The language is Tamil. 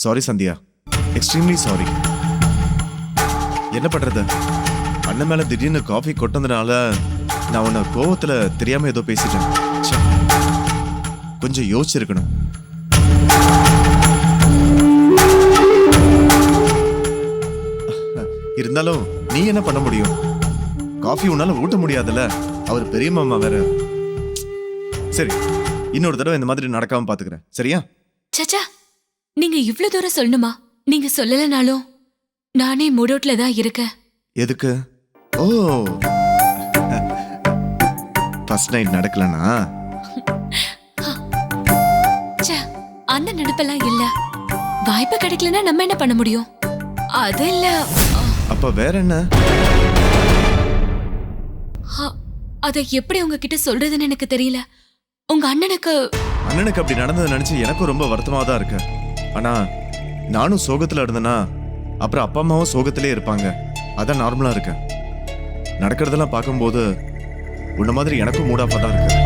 Sorry Sandhya, extremely sorry. என்ன பண்றது, அண்ணன் மேல திடீர்னு காஃபி கொட்டதுனால நான் உன்னை கோவத்துல தெரியாம ஏதோ பேசிட்டேன். ச்சே, கொஞ்சம் யோசிச்சிருக்கணும். இருந்தாலும் நீ என்ன பண்ண முடியும்? காஃபி உன்னால ஊட்ட முடியாதுல்ல, அவர் பெரிய மாமா வேற. சரி, இன்னொரு தடவை இந்த மாதிரி நடக்காம பாத்துக்கிறேன், சரியா? சச்சா, நீங்க இவ்ளோ தூரம் சொல்லணுமா? நீங்க சொல்லலனாலும் நானே மூடோட்ல தான் இருக்கேன். எதுக்கு? ஓ, ஃபர்ஸ்ட் நைட் நடக்கலனா? ச்சே, அந்த நினைப்பெல்லாம் இல்ல. வாய்ப்பு கிடைக்கலன்னா நம்ம என்ன பண்ண முடியும்? அது இல்ல. அப்ப வேற என்ன? அதை எப்படி உங்ககிட்ட சொல்றதுன்னு எனக்கு தெரியல. உங்க அண்ணனுக்கு அப்படி நடந்ததை நினைச்சு எனக்கும் ரொம்ப வருத்தமா தான் இருக்கு. ஆனா நானும் சோகத்துல இருந்தேன்னா அப்புறம் அப்பா அம்மாவும் சோகத்திலே இருப்பாங்க. அதான் நார்மலா இருக்கு. நடக்கிறதெல்லாம் பார்க்கும்போது உன்ன மாதிரி எனக்கும் மூடாப்பா தான் இருக்கு.